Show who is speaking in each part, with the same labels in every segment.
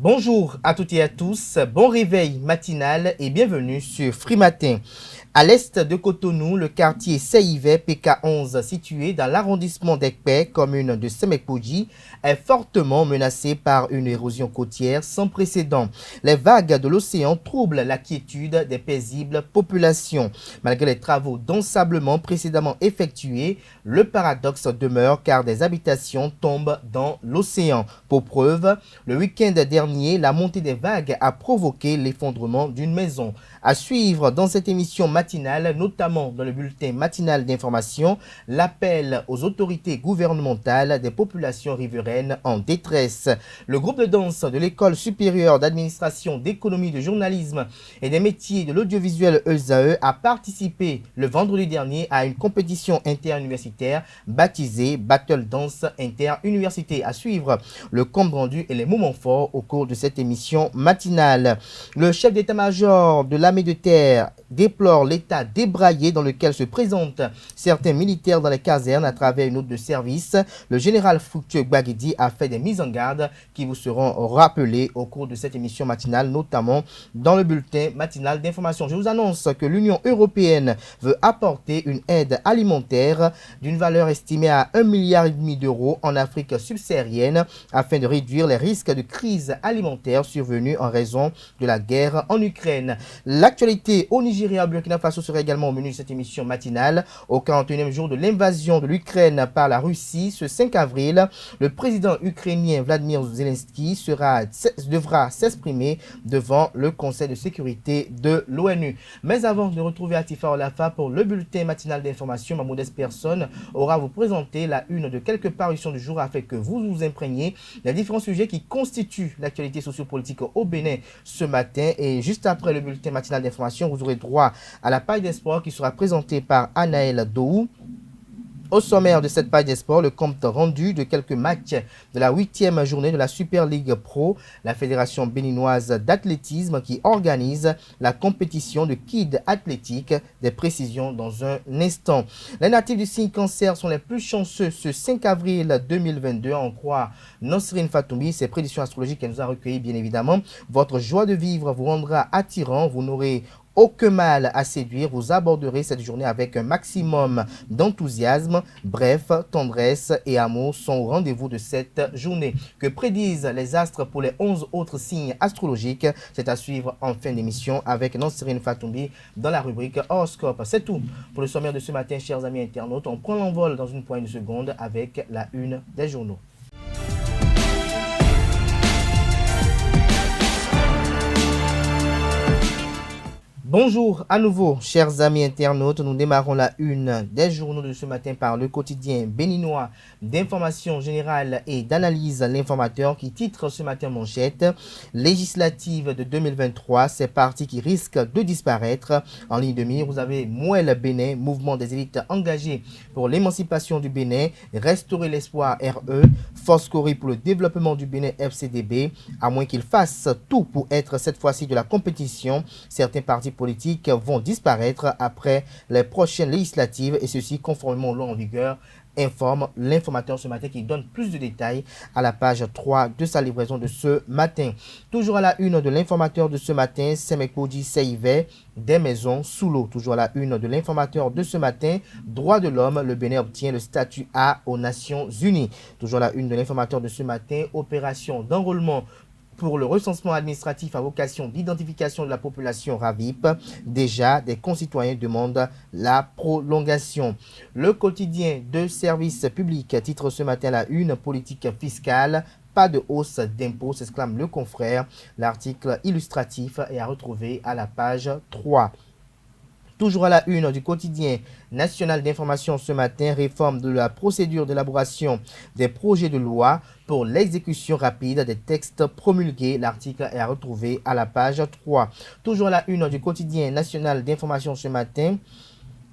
Speaker 1: Bonjour à toutes et à tous, bon réveil matinal et bienvenue sur Free Matin. À l'est de Cotonou, le quartier Seïvé PK11, situé dans l'arrondissement d'Ekpé, commune de Semekpoji, est fortement menacé par une érosion côtière sans précédent. Les vagues de l'océan troublent la quiétude des paisibles populations. Malgré les travaux d'ensablement précédemment effectués, le paradoxe demeure car des habitations tombent dans l'océan. Pour preuve, le week-end dernier, la montée des vagues a provoqué l'effondrement d'une maison. À suivre dans cette émission matinale, notamment dans le bulletin matinal d'information, l'appel aux autorités gouvernementales des populations riveraines en détresse. Le groupe de danse de l'École supérieure d'administration, d'économie, de journalisme et des métiers de l'audiovisuel ESAE a participé le vendredi dernier à une compétition interuniversitaire baptisée Battle Dance Interuniversité. À suivre le compte rendu et les moments forts au cours de cette émission matinale. Le chef d'état-major de l'armée de terre déplore l'état débraillé dans lequel se présentent certains militaires dans les casernes à travers une note de service. Le général Fructueux Gbagidi a fait des mises en garde qui vous seront rappelées au cours de cette émission matinale, notamment dans le bulletin matinal d'information. Je vous annonce que l'Union européenne veut apporter une aide alimentaire d'une valeur estimée à 1,5 milliard d'euros en Afrique subsaharienne afin de réduire les risques de crise alimentaire survenus en raison de la guerre en Ukraine. L'actualité au Nigeria, au Burkina Faso sera également au menu de cette émission matinale. Au 41e jour de l'invasion de l'Ukraine par la Russie, ce 5 avril, le président ukrainien Vladimir Zelensky devra s'exprimer devant le Conseil de sécurité de l'ONU. Mais avant de retrouver Atifa Olafa pour le bulletin matinal d'information, ma modeste personne aura à vous présenter la une de quelques parutions du jour afin que vous vous imprégniez des différents sujets qui constituent l'actualité sociopolitique au Bénin ce matin. Et juste après le bulletin matinal d'information, vous aurez droit à la page des sports qui sera présentée par Anaël Dohou. Au sommaire de cette page des sports, le compte rendu de quelques matchs de la 8e journée de la Super League Pro, la fédération béninoise d'athlétisme qui organise la compétition de Kid Athlétique. Des précisions dans un instant. Les natifs du signe cancer sont les plus chanceux ce 5 avril 2022, en croire Nosrine Fatoumi. Ses prédictions astrologiques qu'elle nous a recueillies, bien évidemment. Votre joie de vivre vous rendra attirant, vous n'aurez aucun mal à séduire, vous aborderez cette journée avec un maximum d'enthousiasme. Bref, tendresse et amour sont au rendez-vous de cette journée. Que prédisent les astres pour les 11 autres signes astrologiques? C'est à suivre en fin d'émission avec Nosrine Fatoumi dans la rubrique horoscope. C'est tout pour le sommaire de ce matin, chers amis internautes. On prend l'envol dans une poignée de secondes avec la une des journaux. Bonjour à nouveau, chers amis internautes. Nous démarrons la une des journaux de ce matin par le quotidien béninois d'information générale et d'analyse L'Informateur qui titre ce matin manchette législative de 2023, ces partis qui risquent de disparaître. En ligne de mire, vous avez Mouel Bénin, mouvement des élites engagées pour l'émancipation du Bénin, Restaurer l'espoir RE, Force Corée pour le développement du Bénin FCDB, à moins qu'ils fassent tout pour être cette fois-ci de la compétition. Certains partis politiques vont disparaître après les prochaines législatives et ceci conformément aux lois en vigueur, informe L'Informateur ce matin qui donne plus de détails à la page 3 de sa livraison de ce matin. Toujours à la une de L'Informateur de ce matin, Semekpoji Seïvé, des maisons sous l'eau. Toujours à la une de L'Informateur de ce matin, droits de l'homme, le Bénin obtient le statut A aux Nations Unies. Toujours à la une de L'Informateur de ce matin, opération d'enrôlement pour le recensement administratif à vocation d'identification de la population RAVIP. Déjà, des concitoyens demandent la prolongation. Le quotidien de service public titre ce matin la une, politique fiscale. Pas de hausse d'impôts, s'exclame le confrère. L'article illustratif est à retrouver à la page 3. Toujours à la une du quotidien national d'information ce matin, réforme de la procédure d'élaboration des projets de loi pour l'exécution rapide des textes promulgués. L'article est à retrouver à la page 3. Toujours à la une du quotidien national d'information ce matin,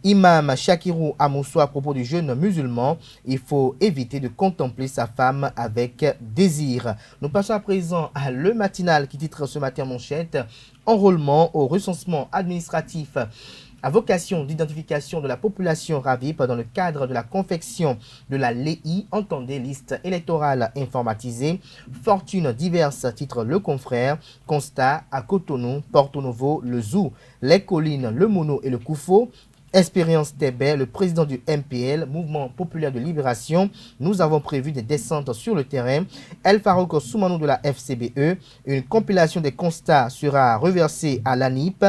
Speaker 1: Imam Shakirou Amousso à propos du jeune musulman, il faut éviter de contempler sa femme avec désir. Nous passons à présent à Le Matinal qui titre ce matin manchette, enrôlement au recensement administratif à vocation d'identification de la population RAVIP dans le cadre de la confection de la LEI, entendez liste électorale informatisée, fortune diverses, titre Le Confrère, constat à Cotonou, Porto Novo, le Zou, les collines, le Mono et le Koufo. Expérience Tébé, le président du MPL, Mouvement Populaire de Libération. Nous avons prévu des descentes sur le terrain. El Farouk Soumanou de la FCBE. Une compilation des constats sera reversée à l'ANIP.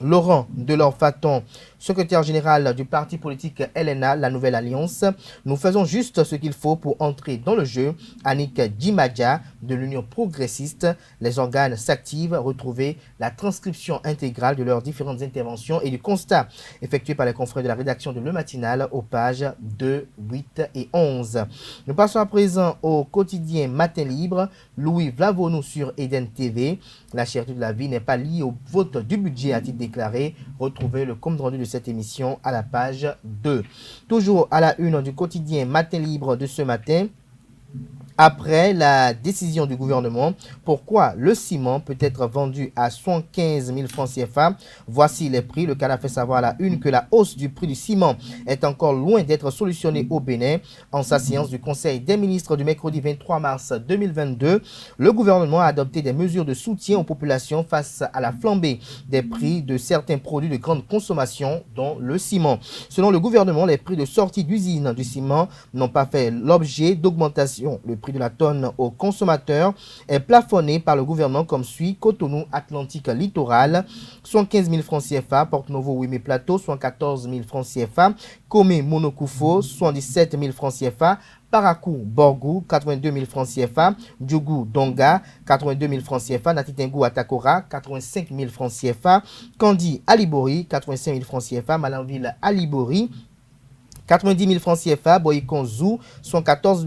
Speaker 1: Laurent Delors-Faton, secrétaire général du parti politique LNA, la Nouvelle Alliance. Nous faisons juste ce qu'il faut pour entrer dans le jeu. Annick Djimadja de l'Union progressiste. Les organes s'activent. Retrouvez la transcription intégrale de leurs différentes interventions et du constat effectué par les confrères de la rédaction de Le Matinal aux pages 2, 8 et 11. Nous passons à présent au quotidien Matin Libre. Louis Vlavonou sur Eden TV. La cherté de la vie n'est pas liée au vote du budget, a-t-il déclaré. Retrouvez le compte rendu de cette émission à la page 2. Toujours à la une du quotidien Matin Libre de ce matin. Après la décision du gouvernement, pourquoi le ciment peut être vendu à 75 000 francs CFA? Voici les prix. Le Canada fait savoir à la une que la hausse du prix du ciment est encore loin d'être solutionnée au Bénin. En sa séance du Conseil des ministres du mercredi 23 mars 2022, le gouvernement a adopté des mesures de soutien aux populations face à la flambée des prix de certains produits de grande consommation, dont le ciment. Selon le gouvernement, les prix de sortie d'usine du ciment n'ont pas fait l'objet d'augmentation. Le prix de la tonne aux consommateurs est plafonné par le gouvernement comme suit: Cotonou Atlantique Littoral, 75 000 francs CFA, Porto Novo Ouimet Plateau, 114 000 francs CFA, Komé Monokoufo, 77 000 francs CFA, Parakou Borgou, 82 000 francs CFA, Djougou Donga, 82 000 francs CFA, Natitengou Atakora, 85 000 francs CFA, Kandi Alibori, 85 000 francs CFA, Malanville Alibori, 90 000 francs CFA, Boyikon Zou, 114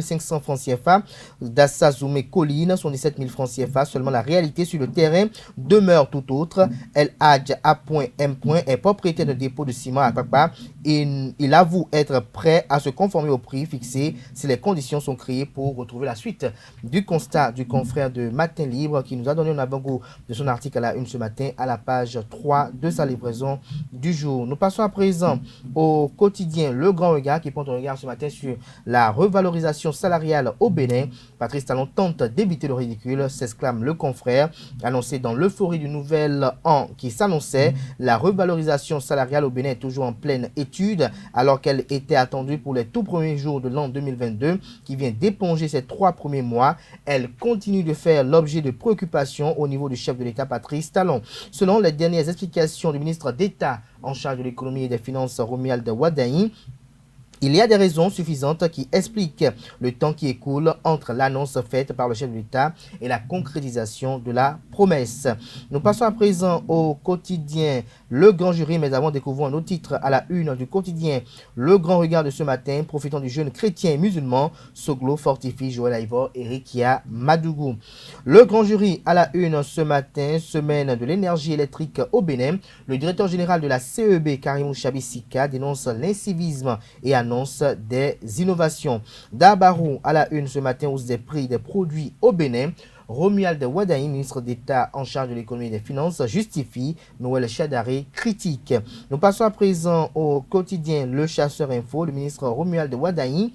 Speaker 1: 500 francs CFA, Dassa Zoumé Colline, 17 000 francs CFA. Seulement la réalité sur le terrain demeure tout autre. El Hadj A.M. est propriétaire de dépôt de ciment à Papa et il avoue être prêt à se conformer au prix fixé si les conditions sont créées pour retrouver la suite du constat du confrère de Matin Libre qui nous a donné un avant-goût de son article à la une ce matin à la page 3 de sa livraison du jour. Nous passons à présent au quotidien Le Grand Regard qui porte un regard ce matin sur la revalorisation salariale au Bénin. Patrice Talon tente d'éviter le ridicule, s'exclame le confrère. Annoncé dans l'euphorie du nouvel an qui s'annonçait, la revalorisation salariale au Bénin est toujours en pleine étude alors qu'elle était attendue pour les tout premiers jours de l'an 2022 qui vient d'éponger ces 3 premiers mois. Elle continue de faire l'objet de préoccupations au niveau du chef de l'État Patrice Talon. Selon les dernières explications du ministre d'État en charge de l'économie et des finances, Romuald Wadaï, il y a des raisons suffisantes qui expliquent le temps qui écoule entre l'annonce faite par le chef de l'État et la concrétisation de la promesse. Nous passons à présent au quotidien Le Grand Jury, mais avant découvrons un autre titre à la une du quotidien Le Grand Regard de ce matin, profitant du jeune chrétien et musulman, Soglo fortifie Joël Aïvor et Rikia Madougou. Le Grand Jury à la une ce matin, semaine de l'énergie électrique au Bénin. Le directeur général de la CEB, Karimou Chabissika, dénonce l'incivisme et annonce des innovations. Dabarou à la une ce matin, hausse des prix des produits au Bénin. Romuald Wadaï, ministre d'État en charge de l'économie et des finances, justifie. Noël Chadaré critique. Nous passons à présent au quotidien Le Chasseur Info. Le ministre Romuald Wadaï,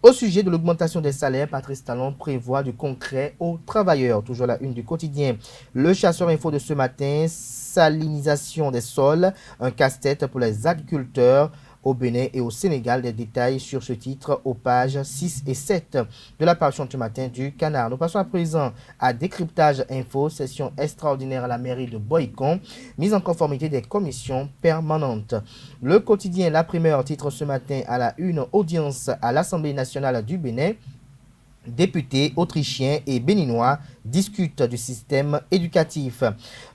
Speaker 1: au sujet de l'augmentation des salaires, Patrice Talon prévoit du concret aux travailleurs. Toujours la une du quotidien Le Chasseur Info de ce matin, salinisation des sols, un casse-tête pour les agriculteurs au Bénin et au Sénégal. Des détails sur ce titre aux pages 6 et 7 de la parution ce matin du Canard. Nous passons à présent à Décryptage Info, session extraordinaire à la mairie de Boycon, mise en conformité des commissions permanentes. Le quotidien La Primeur titre ce matin à la une: audience à l'Assemblée nationale du Bénin. Députés autrichiens et béninois discutent du système éducatif.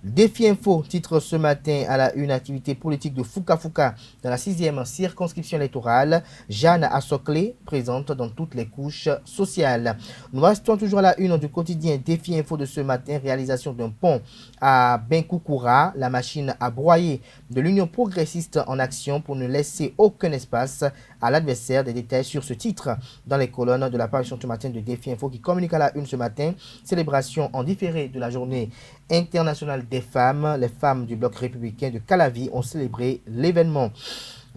Speaker 1: Défi Info titre ce matin à la une: activité politique de Fouka Fouka dans la 6e circonscription électorale. Jeanne Assoclé présente dans toutes les couches sociales. Nous restons toujours à la une du quotidien Défi Info de ce matin: réalisation d'un pont à Benkoukoura. La machine à broyer de l'Union progressiste en action pour ne laisser aucun espace à l'adversaire. Des détails sur ce titre dans les colonnes de la parution ce matin de Défi Info qui communique à la une ce matin: célébration célébration en différé de la journée internationale des femmes. Les femmes du bloc républicain de Calavi ont célébré l'événement.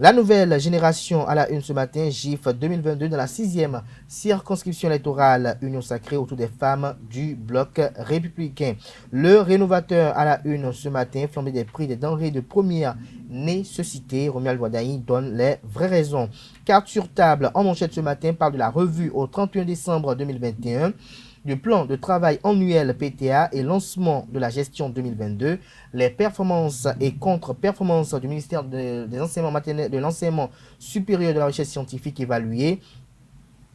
Speaker 1: La nouvelle génération à la une ce matin, GIF 2022 dans la 6e circonscription électorale Union Sacrée autour des femmes du bloc républicain. Le rénovateur à la une ce matin, flambée des prix des denrées de première nécessité. Romuald Wadaï donne les vraies raisons. Carte sur table en manchette ce matin parle de la revue au 31 décembre 2021. Du plan de travail annuel PTA et lancement de la gestion 2022, les performances et contre-performances du ministère des enseignements maternels, de l'enseignement supérieur de la recherche scientifique évaluées.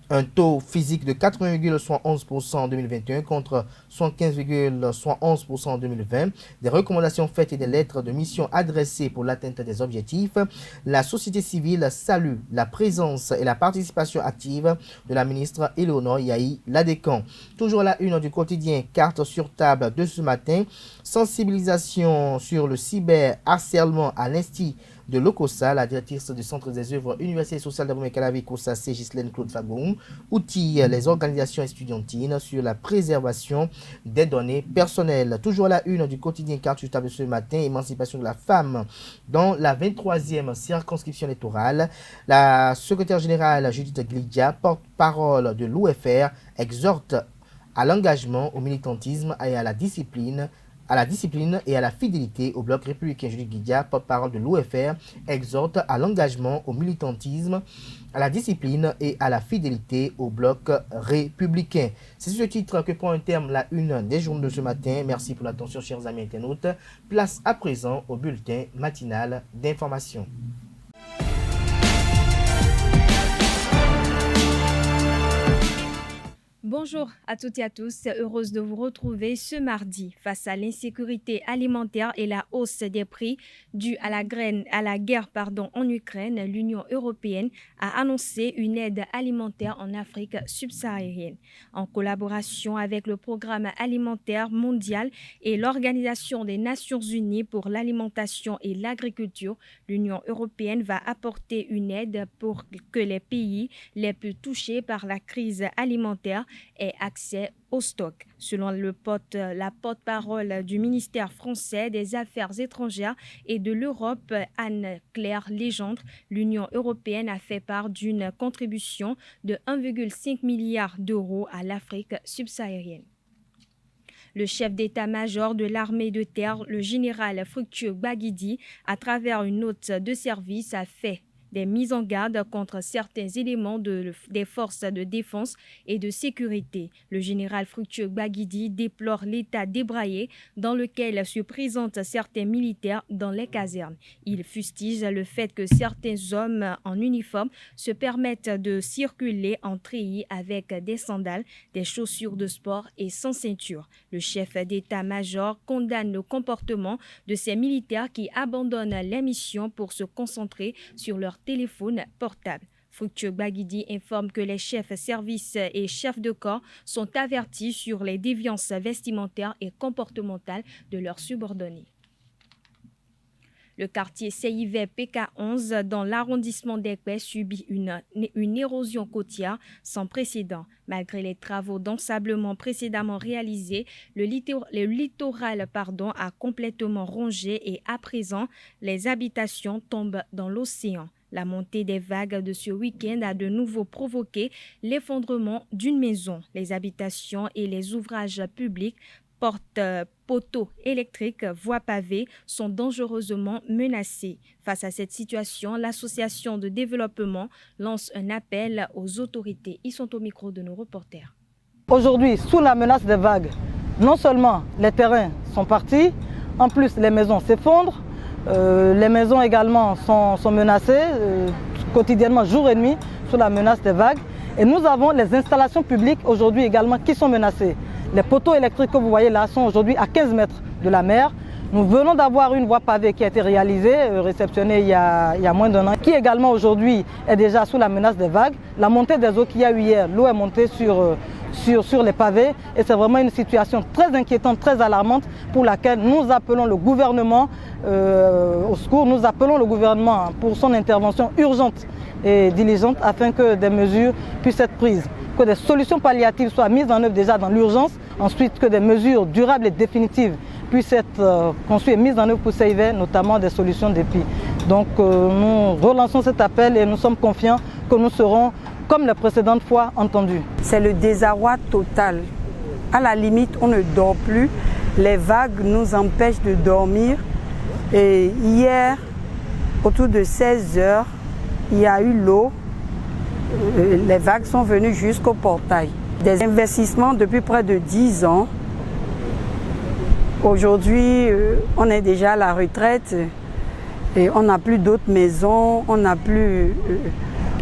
Speaker 1: Un taux physique de 80,71% en 2021 contre 75,71% en 2020. Des recommandations faites et des lettres de mission adressées pour l'atteinte des objectifs. La société civile salue la présence et la participation active de la ministre Éléonore Yahi Ladécan. Toujours à la une du quotidien, carte sur table de ce matin. Sensibilisation sur le cyberharcèlement à l'Institut de l'OCOSA, la directrice du Centre des œuvres universitaires et sociales d'Abomey Calavi COSAC, Ghislaine Claude Fagoum, outille les organisations estudiantines sur la préservation des données personnelles. Toujours à la une du quotidien carte sur table ce matin, émancipation de la femme dans la 23e circonscription électorale. La secrétaire générale Judith Glidia, porte-parole de l'OFR, exhorte à l'engagement, au militantisme et à la discipline et à la fidélité au bloc républicain. Judith Glidia, porte-parole de l'OFR, exhorte à l'engagement, au militantisme, à la discipline et à la fidélité au bloc républicain. C'est sur ce titre que prend un terme la une des journaux de ce matin. Merci pour l'attention, chers amis internautes. Place à présent au bulletin matinal d'information.
Speaker 2: Bonjour à toutes et à tous, heureuse de vous retrouver ce mardi. Face à l'insécurité alimentaire et la hausse des prix due à la guerre en Ukraine, l'Union européenne a annoncé une aide alimentaire en Afrique subsaharienne. En collaboration avec le Programme alimentaire mondial et l'Organisation des Nations Unies pour l'alimentation et l'agriculture, l'Union européenne va apporter une aide pour que les pays les plus touchés par la crise alimentaire aient accès au stock. Selon la porte-parole du ministère français des Affaires étrangères et de l'Europe, Anne-Claire Legendre, l'Union européenne a fait part d'une contribution de 1,5 milliard d'euros à l'Afrique subsaharienne. Le chef d'état-major de l'armée de terre, le général Fructueux Gbagidi, à travers une note de service, a fait des mises en garde contre certains éléments des forces de défense et de sécurité. Le général Fructueux Gbagidi déplore l'état débraillé dans lequel se présentent certains militaires dans les casernes. Il fustige le fait que certains hommes en uniforme se permettent de circuler en treillis avec des sandales, des chaussures de sport et sans ceinture. Le chef d'état-major condamne le comportement de ces militaires qui abandonnent les missions pour se concentrer sur leur téléphone portable. Fructueux Gbagidi informe que les chefs services et chefs de corps sont avertis sur les déviances vestimentaires et comportementales de leurs subordonnés. Le quartier CIV PK11 dans l'arrondissement d'Ekpé subit une érosion côtière sans précédent. Malgré les travaux d'ensablement précédemment réalisés, le littoral a complètement rongé et à présent, les habitations tombent dans l'océan. La montée des vagues de ce week-end a de nouveau provoqué l'effondrement d'une maison. Les habitations et les ouvrages publics, portes, poteaux électriques, voies pavées sont dangereusement menacés. Face à cette situation, l'association de développement lance un appel aux autorités. Ils sont au micro de nos reporters.
Speaker 3: Aujourd'hui, sous la menace des vagues, non seulement les terrains sont partis, en plus les maisons s'effondrent, les maisons également sont menacées quotidiennement, jour et nuit, sous la menace des vagues. Et nous avons les installations publiques aujourd'hui également qui sont menacées. Les poteaux électriques que vous voyez là sont aujourd'hui à 15 mètres de la mer. Nous venons d'avoir une voie pavée qui a été réalisée, réceptionnée il y a moins d'un an, qui également aujourd'hui est déjà sous la menace des vagues. La montée des eaux qu'il y a eu hier, l'eau est montée sur les pavés et c'est vraiment une situation très inquiétante, très alarmante pour laquelle nous appelons le gouvernement au secours. Nous appelons le gouvernement pour son intervention urgente et diligente afin que des mesures puissent être prises, que des solutions palliatives soient mises en œuvre déjà dans l'urgence ensuite que des mesures durables et définitives puissent être conçues et mises en œuvre pour CIV, notamment des solutions dépit. Donc nous relançons cet appel et nous sommes confiants que nous serons, comme les précédentes fois, entendus.
Speaker 4: C'est le désarroi total. À la limite, on ne dort plus. Les vagues nous empêchent de dormir. Et hier, autour de 16 heures, il y a eu l'eau. Les vagues sont venues jusqu'au portail. Des investissements depuis près de 10 ans. Aujourd'hui, on est déjà à la retraite et on n'a plus d'autres maisons, on n'a plus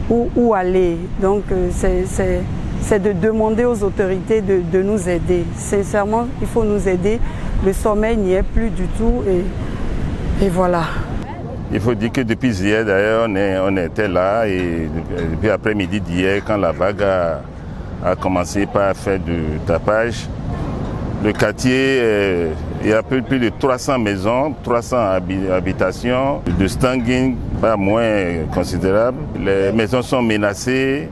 Speaker 4: où aller. Donc c'est de demander aux autorités de nous aider. Sincèrement, il faut nous aider. Le sommeil n'y est plus du tout et voilà.
Speaker 5: Il faut dire que depuis hier, d'ailleurs, on était là et depuis après-midi d'hier, quand la vague a commencé par faire du tapage, le quartier, il y a plus de 300 maisons, 300 habitations, de standing pas moins considérable. Les maisons sont menacées.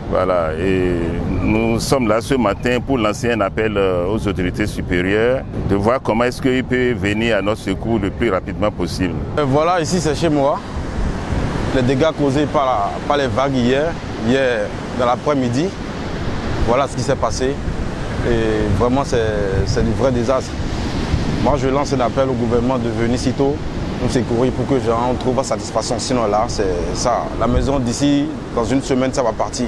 Speaker 5: Voilà, et nous sommes là ce matin pour lancer un appel aux autorités supérieures de voir comment est-ce qu'ils peuvent venir à notre secours le plus rapidement possible.
Speaker 6: Voilà, ici c'est chez moi. Les dégâts causés par les vagues hier dans l'après-midi. Voilà ce qui s'est passé. Et vraiment c'est du vrai désastre. Moi je lance un appel au gouvernement de venir sitôt nous secourir pour que on trouve satisfaction. Sinon là, c'est ça. La maison d'ici, dans une semaine, ça va partir.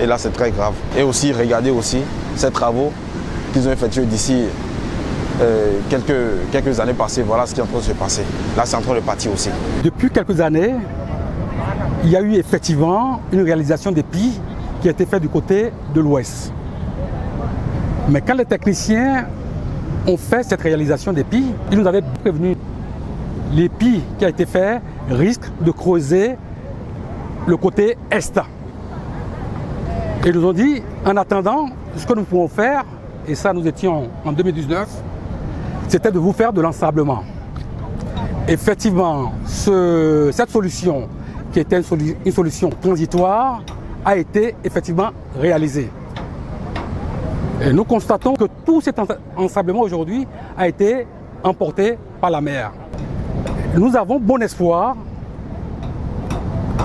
Speaker 6: Et là, c'est très grave. Et aussi, regardez aussi ces travaux qu'ils ont effectués d'ici quelques années passées. Voilà ce qui est en train de se passer. Là, c'est en train de partir aussi.
Speaker 7: Depuis quelques années, il y a eu effectivement une réalisation des puits qui a été faite du côté de l'ouest. Mais quand les techniciens ont fait cette réalisation des puits, ils nous avaient prévenu. Les puits qui a été fait risquent de creuser le côté est. Et ils nous ont dit, en attendant, ce que nous pouvons faire, et ça nous étions en 2019, c'était de vous faire de l'ensablement. Effectivement, cette solution, qui était une solution transitoire, a été effectivement réalisée. Et nous constatons que tout cet ensablement aujourd'hui a été emporté par la mer. Nous avons bon espoir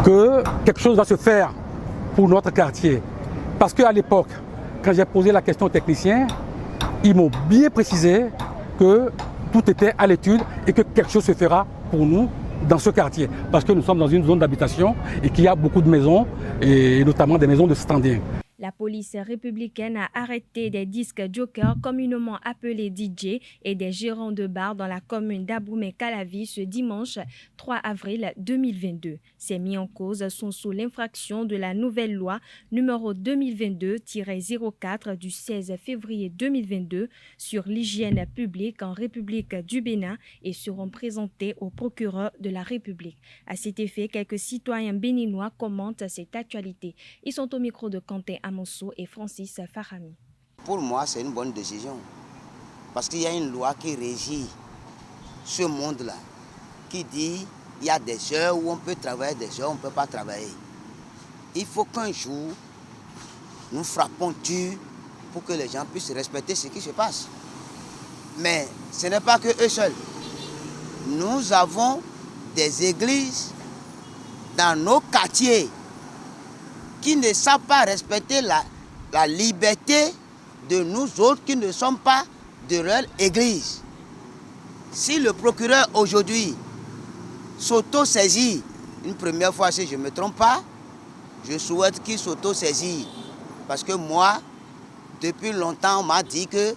Speaker 7: que quelque chose va se faire pour notre quartier. Parce qu'à l'époque, quand j'ai posé la question aux techniciens, ils m'ont bien précisé que tout était à l'étude et que quelque chose se fera pour nous dans ce quartier. Parce que nous sommes dans une zone d'habitation et qu'il y a beaucoup de maisons, et notamment des maisons de standing.
Speaker 2: La police républicaine a arrêté des disques jokers communément appelés DJ et des gérants de bars dans la commune d'Aboumé-Calavi ce dimanche 3 avril 2022. Ces mis en cause sont sous l'infraction de la nouvelle loi numéro 2022-04 du 16 février 2022 sur l'hygiène publique en République du Bénin et seront présentés au procureur de la République. À cet effet, quelques citoyens béninois commentent cette actualité. Ils sont au micro de Quentin Amonso et Francis Farami.
Speaker 8: Pour moi, c'est une bonne décision. Parce qu'il y a une loi qui régit ce monde-là, qui dit qu'il y a des heures où on peut travailler, des heures où on ne peut pas travailler. Il faut qu'un jour, nous frappons dur pour que les gens puissent respecter ce qui se passe. Mais ce n'est pas que eux seuls. Nous avons des églises dans nos quartiers qui ne savent pas respecter la liberté de nous autres qui ne sommes pas de leur église. Si le procureur aujourd'hui s'auto-saisit, une première fois si je ne me trompe pas, je souhaite qu'il s'auto-saisit. Parce que moi, depuis longtemps, on m'a dit que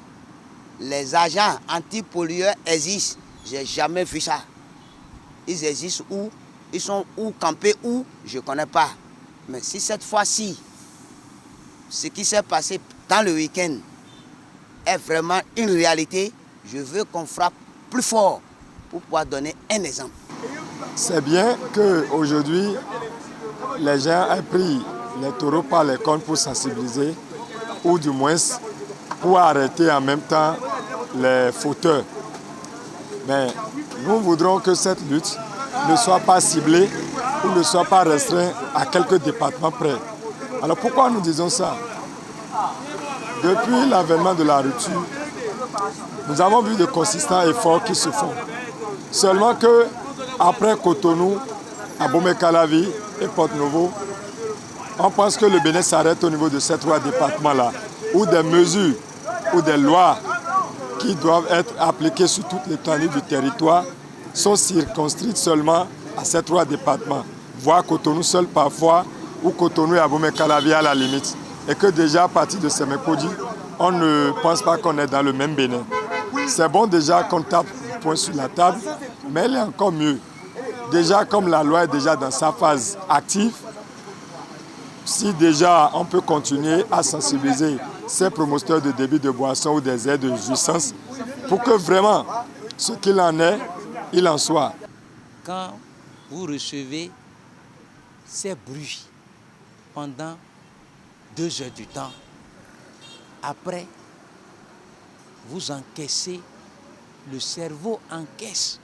Speaker 8: les agents antipollueurs existent. Je n'ai jamais vu ça. Ils existent où? Ils sont où campés où? Je ne connais pas. Mais si cette fois-ci, ce qui s'est passé dans le week-end est vraiment une réalité, je veux qu'on frappe plus fort pour pouvoir donner un exemple.
Speaker 9: C'est bien qu'aujourd'hui, les gens aient pris les taureaux par les cornes pour sensibiliser, ou du moins pour arrêter en même temps les fauteurs. Mais nous voudrons que cette lutte ne soit pas ciblée ou ne soit pas restreinte à quelques départements près. Alors pourquoi nous disons ça? depuis l'avènement de la rupture, nous avons vu de consistants efforts qui se font. Seulement que après Cotonou, Abomey-Calavi et Porto-Novo, on pense que le Bénin s'arrête au niveau de ces trois départements-là, où des mesures ou des lois qui doivent être appliquées sur toute l'étendue du territoire sont circonscrites seulement à ces trois départements, voire Cotonou seul parfois, ou Cotonou et Abomey-Calavi à la limite. Et que déjà à partir de ces mercredis, on ne pense pas qu'on est dans le même Bénin. C'est bon déjà qu'on tape point sur la table, mais il est encore mieux. Déjà comme la loi est déjà dans sa phase active, si déjà on peut continuer à sensibiliser ces promoteurs de débit de boissons ou des aides de jouissance pour que vraiment ce qu'il en est, il en soit.
Speaker 10: Quand vous recevez ces bruits pendant 2 heures du temps, après, vous encaissez, le cerveau encaisse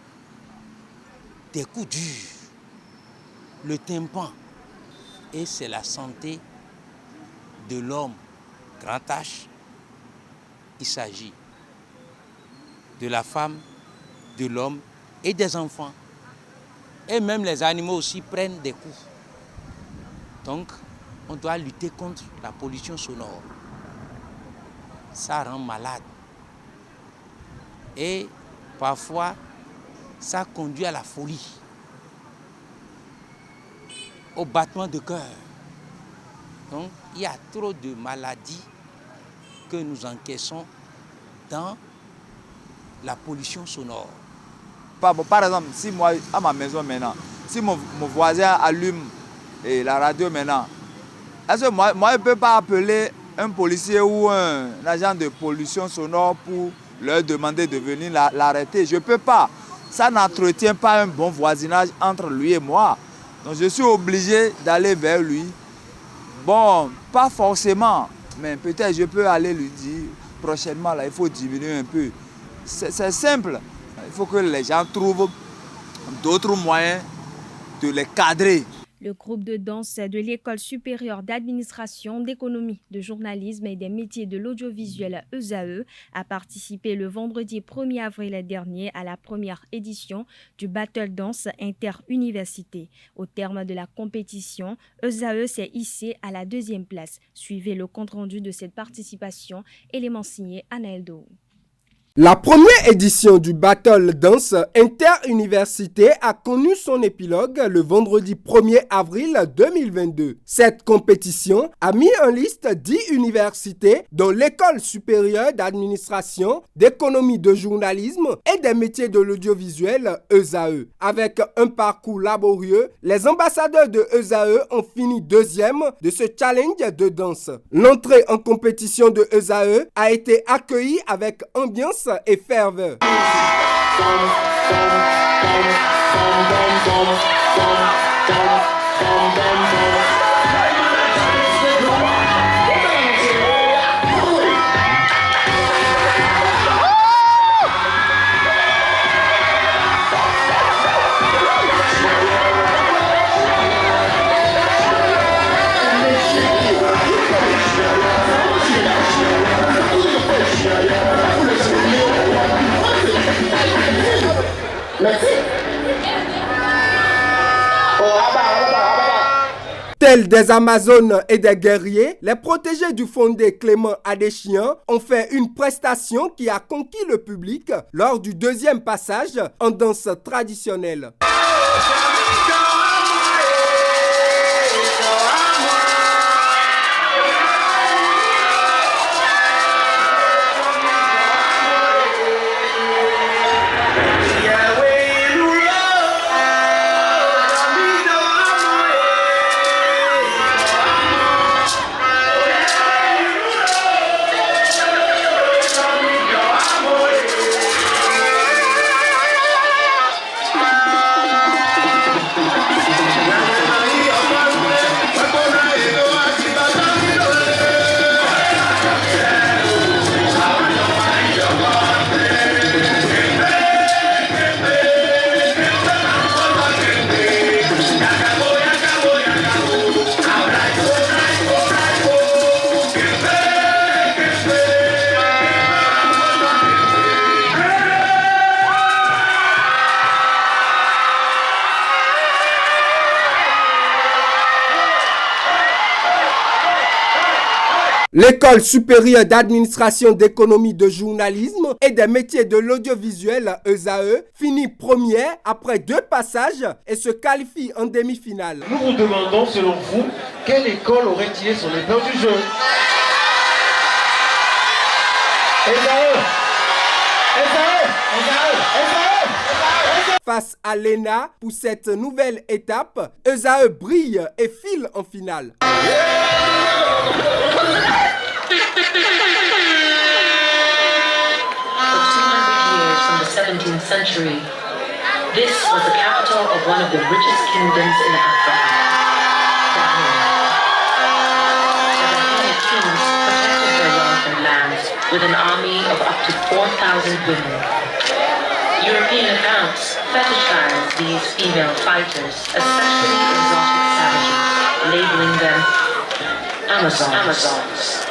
Speaker 10: des coups durs, le tympan, et c'est la santé de l'homme, grand H, il s'agit de la femme, de l'homme et des enfants. Et même les animaux aussi prennent des coups. Donc, on doit lutter contre la pollution sonore. Ça rend malade. Et parfois, ça conduit à la folie, au battement de cœur. Donc, il y a trop de maladies que nous encaissons dans la pollution sonore.
Speaker 11: Par exemple, si moi, à ma maison maintenant, si mon voisin allume la radio maintenant, est-ce que moi je ne peux pas appeler un policier ou un agent de pollution sonore pour leur demander de venir l'arrêter? Je ne peux pas. Ça n'entretient pas un bon voisinage entre lui et moi. Donc je suis obligé d'aller vers lui. Bon, pas forcément, mais peut-être je peux aller lui dire prochainement, là, il faut diminuer un peu. C'est simple. Il faut que les gens trouvent d'autres moyens de les cadrer.
Speaker 2: Le groupe de danse de l'École supérieure d'administration, d'économie, de journalisme et des métiers de l'audiovisuel ESAE a participé le vendredi 1er avril dernier à la première édition du Battle Dance Inter-Université. Au terme de la compétition, ESAE s'est hissé à la 2e place. Suivez le compte-rendu de cette participation, élément signé Anaël Dou.
Speaker 12: La première édition du Battle Dance Inter-Université a connu son épilogue le vendredi 1er avril 2022. Cette compétition a mis en liste 10 universités dont l'École supérieure d'administration, d'économie de journalisme et des métiers de l'audiovisuel ESAE. Avec un parcours laborieux, les ambassadeurs de ESAE ont fini 2e de ce challenge de danse. L'entrée en compétition de ESAE a été accueillie avec ambiance et ferveur. Tels des Amazones et des guerriers, les protégés du fondé Clément Adéchian ont fait une prestation qui a conquis le public lors du 2e passage en danse traditionnelle. L'École supérieure d'administration d'économie de journalisme et des métiers de l'audiovisuel ESAE finit première après 2 passages et se qualifie en demi-finale.
Speaker 13: Nous vous demandons, selon vous, quelle école aurait tiré son épingle du jeu?
Speaker 12: Face à l'ENA, pour cette nouvelle étape, ESAE brille et file en finale.
Speaker 14: Century. This was the capital of one of the richest kingdoms in Africa. The kings protected their wealth and lands with an army of up to 4,000 women. European accounts fetishize these female fighters, especially exotic savages, labeling them Amazons.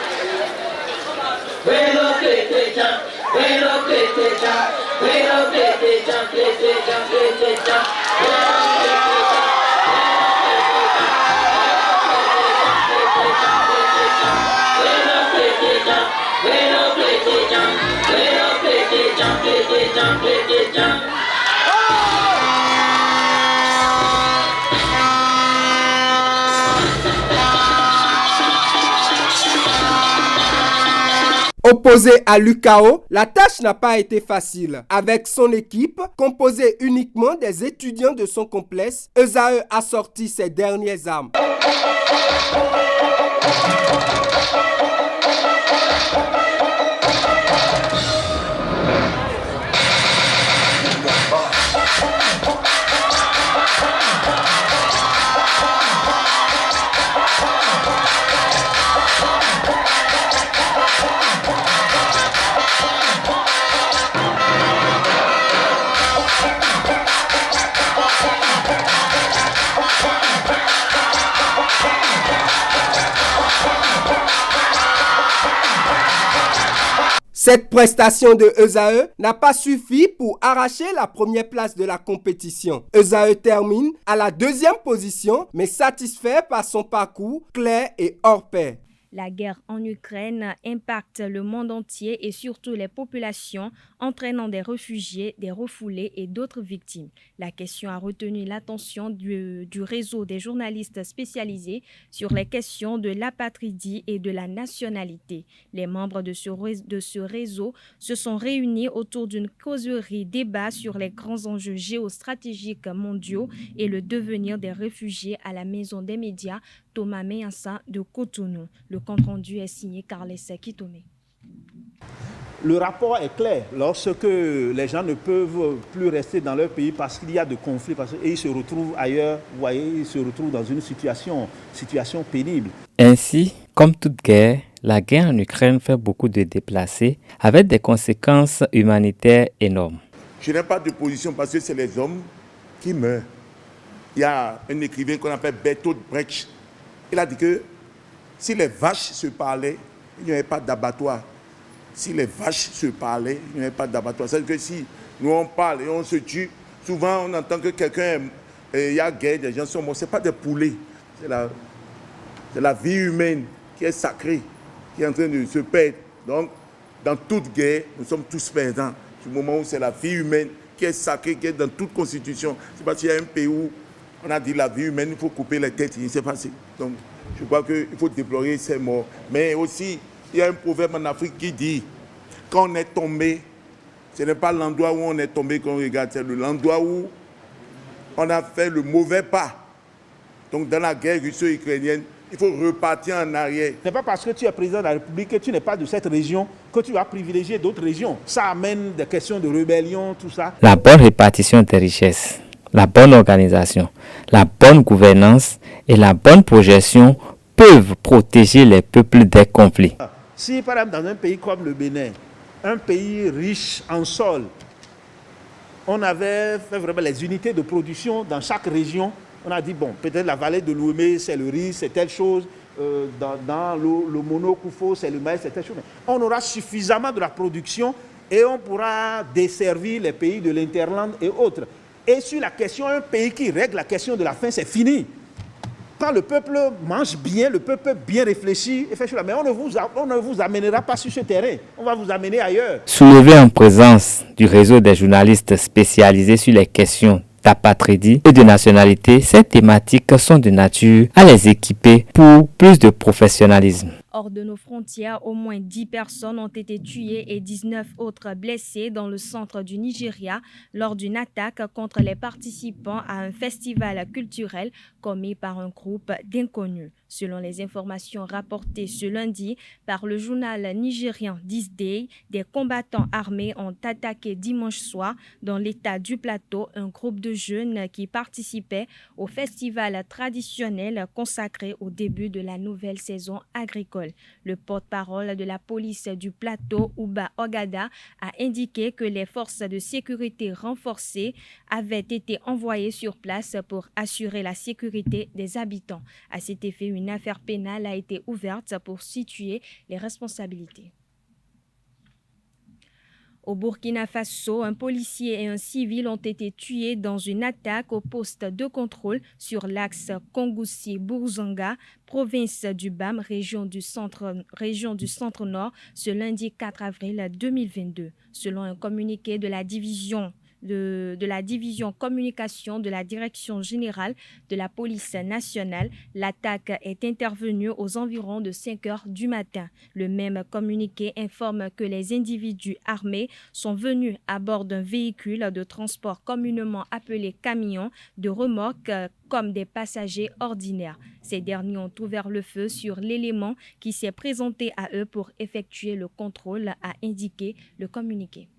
Speaker 12: Opposé à l'UCAO, la tâche n'a pas été facile. Avec son équipe, composée uniquement des étudiants de son complexe, ESAE a sorti ses dernières armes. Cette prestation de ESAE n'a pas suffi pour arracher la première place de la compétition. ESAE termine à la 2e position, mais satisfait par son parcours clair et hors pair.
Speaker 2: La guerre en Ukraine impacte le monde entier et surtout les populations, entraînant des réfugiés, des refoulés et d'autres victimes. La question a retenu l'attention du réseau des journalistes spécialisés sur les questions de l'apatridie et de la nationalité. Les membres de ce réseau se sont réunis autour d'une causerie débat sur les grands enjeux géostratégiques mondiaux et le devenir des réfugiés à la Maison des médias Thomas Meyansa de Cotonou. Le compte-rendu est signé Carles Kitome.
Speaker 15: Le rapport est clair. Lorsque les gens ne peuvent plus rester dans leur pays parce qu'il y a des conflits et ils se retrouvent ailleurs, vous voyez, ils se retrouvent dans une situation pénible.
Speaker 16: Ainsi, comme toute guerre, la guerre en Ukraine fait beaucoup de déplacés avec des conséquences humanitaires énormes.
Speaker 5: Je n'ai pas de position parce que c'est les hommes qui meurent. Il y a un écrivain qu'on appelle Bertolt Brecht. Il a dit que si les vaches se parlaient, il n'y avait pas d'abattoir. Si les vaches se parlaient, il n'y avait pas d'abattoir. C'est-à-dire que si nous on parle et on se tue, souvent on entend que quelqu'un, il y a guerre, des gens sont morts. Ce n'est pas des poulets. C'est la vie humaine qui est sacrée, qui est en train de se perdre. Donc, dans toute guerre, nous sommes tous perdants. Du moment où c'est la vie humaine qui est sacrée, qui est dans toute constitution. C'est parce qu'il y a un pays où on a dit la vie humaine, il faut couper les têtes, il s'est passé. Donc, je crois qu'il faut déplorer ces morts. Mais aussi, il y a un proverbe en Afrique qui dit, quand on est tombé, ce n'est pas l'endroit où on est tombé qu'on regarde, c'est l'endroit où on a fait le mauvais pas. Donc, dans la guerre russo-ukrainienne, il faut repartir en arrière.
Speaker 15: Ce n'est pas parce que tu es président de la République que tu n'es pas de cette région que tu vas privilégier d'autres régions. Ça amène des questions de rébellion, tout ça.
Speaker 16: La bonne répartition des richesses, la bonne organisation, la bonne gouvernance et la bonne projection peuvent protéger les peuples des conflits.
Speaker 15: Si par exemple dans un pays comme le Bénin, un pays riche en sol, on avait fait vraiment les unités de production dans chaque région, on a dit bon, peut-être la vallée de l'Ouémé, c'est le riz, c'est telle chose, dans le Mono-Koufo, c'est le maïs, c'est telle chose. On aura suffisamment de la production et on pourra desservir les pays de l'Interland et autres. Et sur la question, un pays qui règle la question de la faim, c'est fini. quand le peuple mange bien, le peuple bien réfléchi, et fait cela, mais on ne vous amènera pas sur ce terrain, on va vous amener ailleurs.
Speaker 16: Soulevé en présence du réseau des journalistes spécialisés sur les questions d'apatridie et de nationalité, ces thématiques sont de nature à les équiper pour plus de professionnalisme.
Speaker 2: Hors de nos frontières, au moins 10 personnes ont été tuées et 19 autres blessées dans le centre du Nigeria lors d'une attaque contre les participants à un festival culturel commis par un groupe d'inconnus. Selon les informations rapportées ce lundi par le journal nigérien This Day, des combattants armés ont attaqué dimanche soir dans l'état du Plateau un groupe de jeunes qui participaient au festival traditionnel consacré au début de la nouvelle saison agricole. Le porte-parole de la police du Plateau, Uba Ogada, a indiqué que les forces de sécurité renforcées avaient été envoyées sur place pour assurer la sécurité des habitants. À cet effet, une affaire pénale a été ouverte pour situer les responsabilités. Au Burkina Faso, un policier et un civil ont été tués dans une attaque au poste de contrôle sur l'axe Kongoussi-Bourzanga, province du BAM, région du centre-nord, ce lundi 4 avril 2022. Selon un communiqué de la division communication de la Direction générale de la police nationale, l'attaque est intervenue aux environs de 5 heures du matin. Le même communiqué informe que les individus armés sont venus à bord d'un véhicule de transport communément appelé camion de remorque comme des passagers ordinaires. Ces derniers ont ouvert le feu sur l'élément qui s'est présenté à eux pour effectuer le contrôle, a indiqué le communiqué.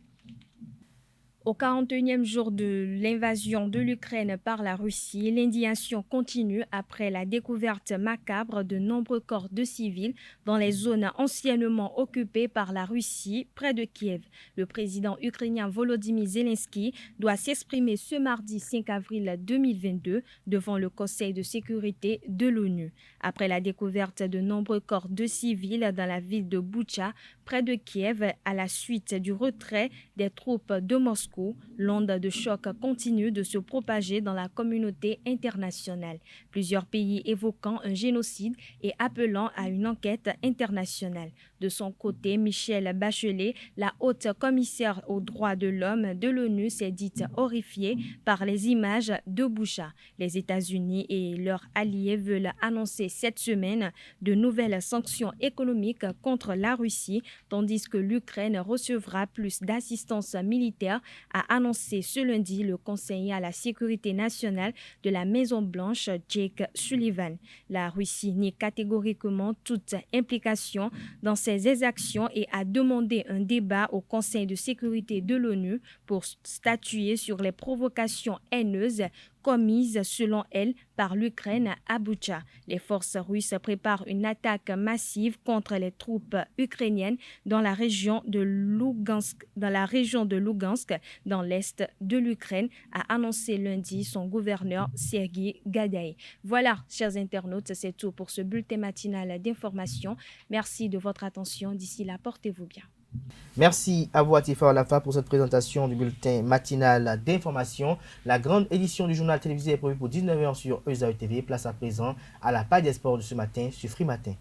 Speaker 2: Au 41e jour de l'invasion de l'Ukraine par la Russie, l'indignation continue après la découverte macabre de nombreux corps de civils dans les zones anciennement occupées par la Russie près de Kiev. Le président ukrainien Volodymyr Zelensky doit s'exprimer ce mardi 5 avril 2022 devant le Conseil de sécurité de l'ONU. Après la découverte de nombreux corps de civils dans la ville de Boutcha, près de Kiev, à la suite du retrait des troupes de Moscou, l'onde de choc continue de se propager dans la communauté internationale. Plusieurs pays évoquant un génocide et appelant à une enquête internationale. De son côté, Michelle Bachelet, la haute commissaire aux droits de l'homme de l'ONU, s'est dite horrifiée par les images de Boutcha. Les États-Unis et leurs alliés veulent annoncer cette semaine de nouvelles sanctions économiques contre la Russie, tandis que l'Ukraine recevra plus d'assistance militaire, a annoncé ce lundi le conseiller à la sécurité nationale de la Maison-Blanche, Jake Sullivan. La Russie nie catégoriquement toute implication dans ces exactions et a demandé un débat au Conseil de sécurité de l'ONU pour statuer sur les provocations haineuses commises selon elle par l'Ukraine à Boutcha. Les forces russes préparent une attaque massive contre les troupes ukrainiennes dans la région de Lugansk, dans l'est de l'Ukraine, a annoncé lundi son gouverneur Sergueï Gadaï. Voilà, chers internautes, c'est tout pour ce bulletin matinal d'information. Merci de votre attention. D'ici là, portez-vous bien.
Speaker 1: Merci à vous, Atifa Olafa, pour cette présentation du bulletin matinal d'information. La grande édition du journal télévisé est prévue pour 19h sur ESAE TV. Place à présent à la page des sports de ce matin sur Free Matin.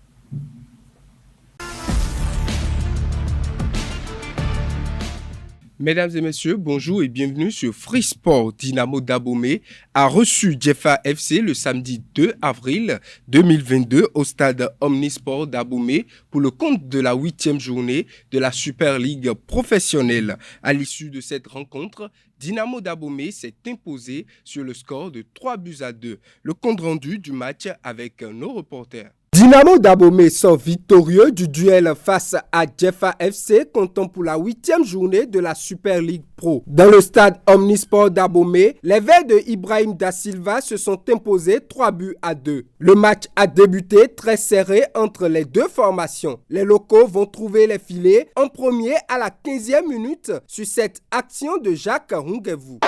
Speaker 12: Mesdames et messieurs, bonjour et bienvenue sur Free Sport. Dynamo d'Abomey a reçu Jeffa FC le samedi 2 avril 2022 au stade Omnisport d'Abomey pour le compte de la 8e journée de la Super League professionnelle. À l'issue de cette rencontre, Dynamo d'Abomey s'est imposé sur le score de 3-2. Le compte rendu du match avec nos reporters.
Speaker 17: Dynamo d'Abomey sort victorieux du duel face à Jeffa FC, comptant pour la 8e journée de la Super League Pro. Dans le stade Omnisport d'Abomey, les Verts de Ibrahim Da Silva se sont imposés 3-2. Le match a débuté très serré entre les deux formations. Les locaux vont trouver les filets en premier à la 15e minute sur cette action de Jacques Rungevu.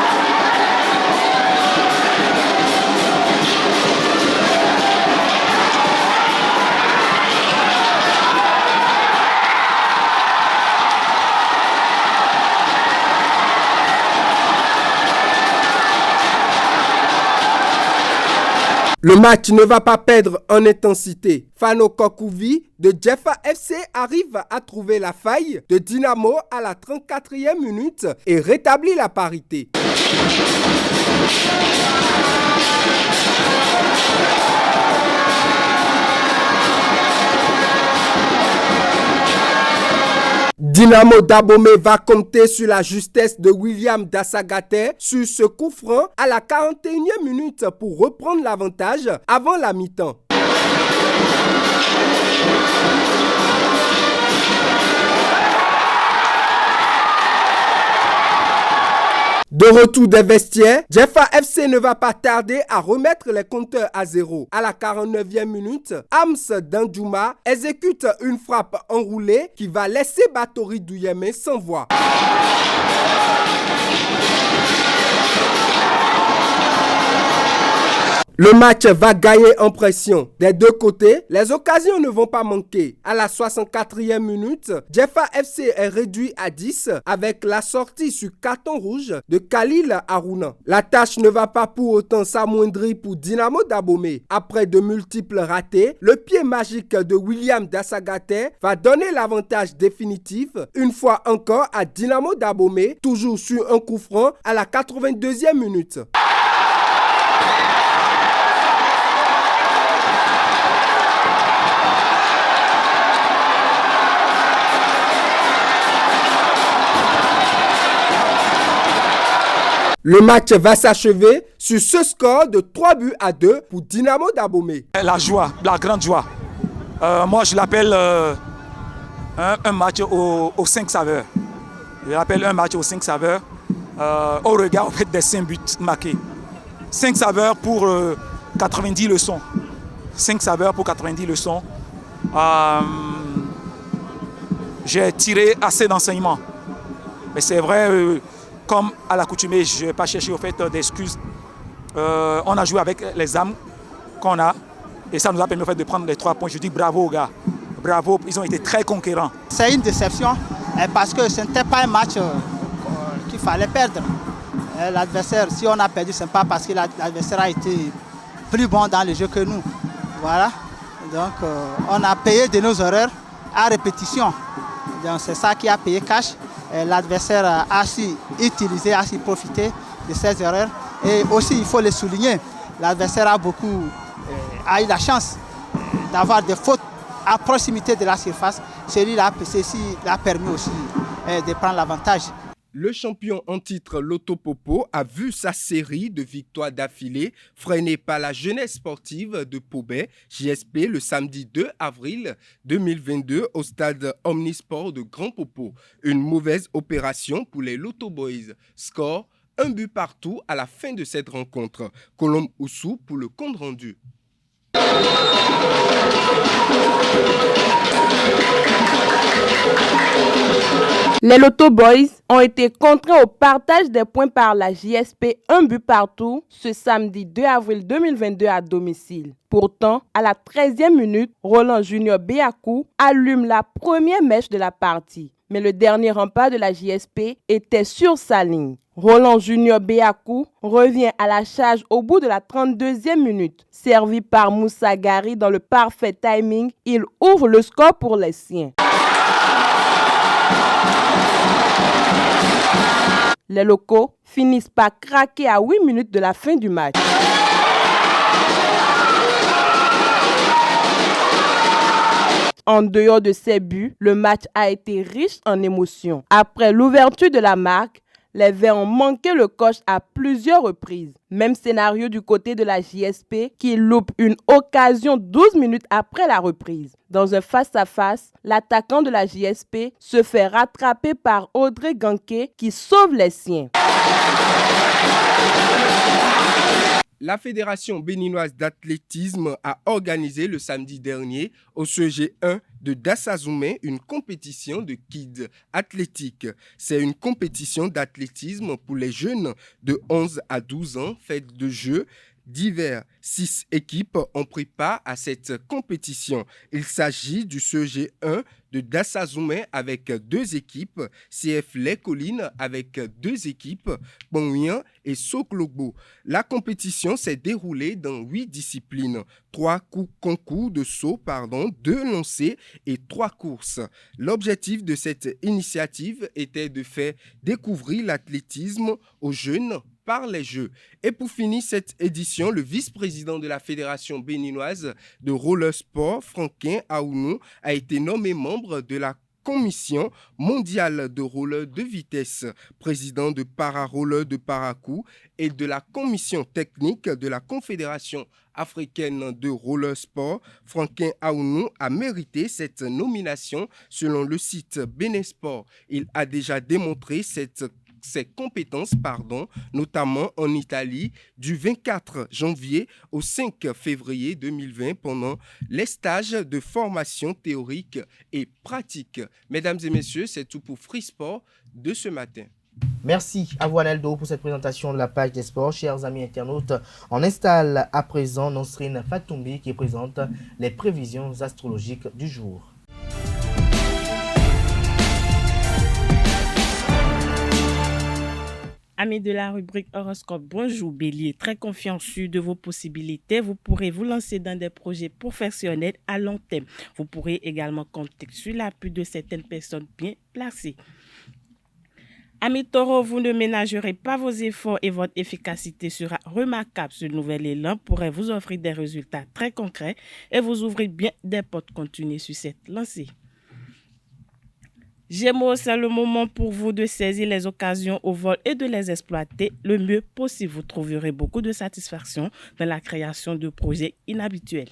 Speaker 12: Le match ne va pas perdre en intensité. Fano Kokouvi de Jeffa FC arrive à trouver la faille de Dynamo à la 34e minute et rétablit la parité. Dynamo d'Abomey va compter sur la justesse de William Dassagate sur ce coup franc à la 41e minute pour reprendre l'avantage avant la mi-temps. De retour des vestiaires, Jeffa FC ne va pas tarder à remettre les compteurs à zéro. À la 49e minute, Ams Danjuma exécute une frappe enroulée qui va laisser Batory Douyeme sans voix. Le match va gagner en pression. Des deux côtés, les occasions ne vont pas manquer. À la 64e minute, Jeffa FC est réduit à 10 avec la sortie sur carton rouge de Khalil Harouna. La tâche ne va pas pour autant s'amoindrir pour Dynamo d'Abomey. Après de multiples ratés, le pied magique de William Dassagate va donner l'avantage définitif une fois encore à Dynamo d'Abomey, toujours sur un coup franc à la 82e minute. Le match va s'achever sur ce score de 3-2 pour Dynamo d'Abomey.
Speaker 18: La joie, la grande joie. Moi, je l'appelle un match aux 5 saveurs. Je l'appelle un match aux 5 saveurs au regard en fait, des 5 buts marqués. 5 saveurs pour 90 leçons. 5 saveurs pour 90 leçons. J'ai tiré assez d'enseignements. Mais c'est vrai... Comme à l'accoutumée, je ne vais pas chercher au fait d'excuses. On a joué avec les âmes qu'on a et ça nous a permis au fait, de prendre les 3 points. Je dis bravo aux gars, bravo, ils ont été très conquérants.
Speaker 19: C'est une déception parce que ce n'était pas un match qu'il fallait perdre. L'adversaire, si on a perdu, ce n'est pas parce que l'adversaire a été plus bon dans le jeu que nous. Voilà. Donc on a payé de nos erreurs à répétition. Donc c'est ça qui a payé cash. L'adversaire a su utiliser, a su profiter de ses erreurs. Et aussi, il faut le souligner, l'adversaire a eu la chance d'avoir des fautes à proximité de la surface. Ceci l'a permis aussi de prendre l'avantage.
Speaker 12: Le champion en titre Loto Popo a vu sa série de victoires d'affilée freinée par la jeunesse sportive de Pobet, JSP, le samedi 2 avril 2022 au stade Omnisport de Grand Popo. Une mauvaise opération pour les Loto Boys. Score, 1 but partout à la fin de cette rencontre. Colombe Oussou pour le compte rendu.
Speaker 20: Les Loto Boys ont été contraints au partage des points par la JSP 1 but partout ce samedi 2 avril 2022 à domicile. Pourtant, à la 13e minute, Roland Junior Béakou allume la première mèche de la partie. Mais le dernier rempart de la JSP était sur sa ligne. Roland Junior Béakou revient à la charge au bout de la 32e minute. Servi par Moussa Gari dans le parfait timing, il ouvre le score pour les siens. Les locaux finissent par craquer à 8 minutes de la fin du match. En dehors de ces buts, le match a été riche en émotions. Après l'ouverture de la marque, les Verts ont manqué le coche à plusieurs reprises. Même scénario du côté de la JSP qui loupe une occasion 12 minutes après la reprise. Dans un face-à-face, l'attaquant de la JSP se fait rattraper par Audrey Ganké qui sauve les siens.
Speaker 12: La Fédération béninoise d'athlétisme a organisé le samedi dernier au CG1 de Dassazoumé une compétition de kids athlétique. C'est une compétition d'athlétisme pour les jeunes de 11 à 12 ans faite de jeux
Speaker 17: d'hiver. 6 équipes ont pris part à cette compétition. Il s'agit du CG1 de Dassazoumé avec 2 équipes, CF Les Collines avec 2 équipes, Bonguien et Soklobo. La compétition s'est déroulée dans 8 disciplines, 3 concours de saut, 2 lancers et 3 courses. L'objectif de cette initiative était de faire découvrir l'athlétisme aux jeunes par les Jeux. Et pour finir cette édition, le vice-président de la Fédération béninoise de roller sport, Franquin Aounou, a été nommé membre de la Commission mondiale de roller de vitesse, président de para-roller de Parakou et de la commission technique de la Confédération africaine de roller sport. Franquin Aounou a mérité cette nomination selon le site Bénésport. Il a déjà démontré ses compétences, notamment en Italie, du 24 janvier au 5 février 2020 pendant les stages de formation théorique et pratique. Mesdames et messieurs, c'est tout pour Free Sport de ce matin.
Speaker 1: Merci à vous Analdo pour cette présentation de la page des sports. Chers amis internautes, on installe à présent Nosrine Fatoumbi qui présente les prévisions astrologiques du jour.
Speaker 21: Amis de la rubrique horoscope, bonjour Bélier, très confiant sûr de vos possibilités, vous pourrez vous lancer dans des projets professionnels à long terme. Vous pourrez également compter sur l'appui de certaines personnes bien placées. Amis Taureau, vous ne ménagerez pas vos efforts et votre efficacité sera remarquable. Ce nouvel élan pourrait vous offrir des résultats très concrets et vous ouvrir bien des portes. Continuez sur cette lancée. Gémeaux, c'est le moment pour vous de saisir les occasions au vol et de les exploiter le mieux possible. Vous trouverez beaucoup de satisfaction dans la création de projets inhabituels.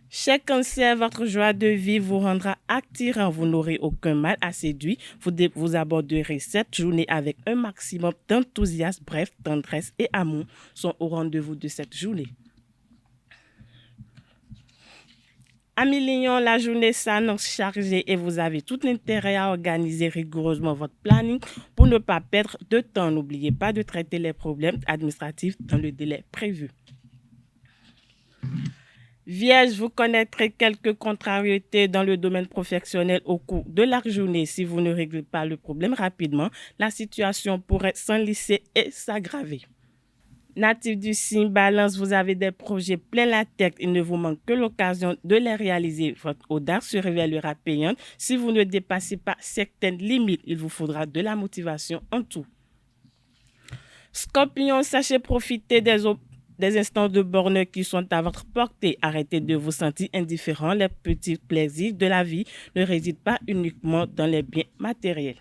Speaker 21: Cher Cancer, votre joie de vivre vous rendra attirant. Vous n'aurez aucun mal à séduire. Vous aborderez cette journée avec un maximum d'enthousiasme. Bref, tendresse et amour sont au rendez-vous de cette journée. Amis Lions, la journée s'annonce chargée et vous avez tout intérêt à organiser rigoureusement votre planning pour ne pas perdre de temps. N'oubliez pas de traiter les problèmes administratifs dans le délai prévu. Vierge, vous connaîtrez quelques contrariétés dans le domaine professionnel au cours de la journée. Si vous ne réglez pas le problème rapidement, la situation pourrait s'enliser et s'aggraver. Natif du signe Balance, vous avez des projets plein la tête. Il ne vous manque que l'occasion de les réaliser. Votre audace se révélera payante. Si vous ne dépassez pas certaines limites, il vous faudra de la motivation en tout. Scorpion, sachez profiter des instants de bonheur qui sont à votre portée. Arrêtez de vous sentir indifférent. Les petits plaisirs de la vie ne résident pas uniquement dans les biens matériels.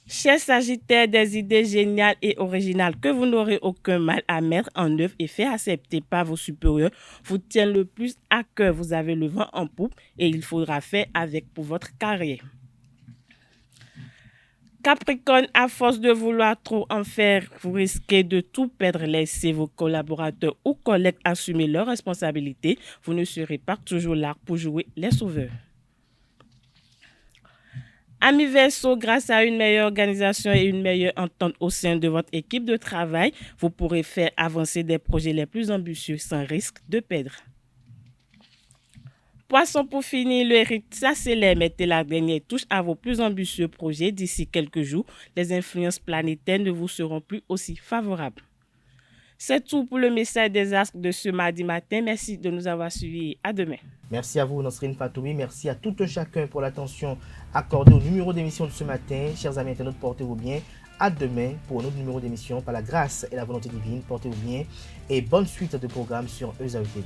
Speaker 21: Chers Sagittaires, des idées géniales et originales que vous n'aurez aucun mal à mettre en œuvre et faire accepter par vos supérieurs vous tiennent le plus à cœur. Vous avez le vent en poupe et il faudra faire avec pour votre carrière. Capricorne, à force de vouloir trop en faire, vous risquez de tout perdre. Laissez vos collaborateurs ou collègues assumer leurs responsabilités. Vous ne serez pas toujours là pour jouer les sauveurs. Amis Verseau, grâce à une meilleure organisation et une meilleure entente au sein de votre équipe de travail, vous pourrez faire avancer des projets les plus ambitieux sans risque de perdre. Poisson, pour finir, le rythme s'accélère. Mettez la dernière touche à vos plus ambitieux projets. D'ici quelques jours, les influences planétaires ne vous seront plus aussi favorables. C'est tout pour le message des astres de ce mardi matin. Merci de nous avoir suivis. À demain.
Speaker 1: Merci à vous, Nosrine Fatoumi. Merci à tout chacun pour l'attention accordée au numéro d'émission de ce matin. Chers amis internautes, portez-vous bien. À demain pour un autre numéro d'émission. Par la grâce et la volonté divine, portez-vous bien. Et bonne suite de programmes sur ESAE TV.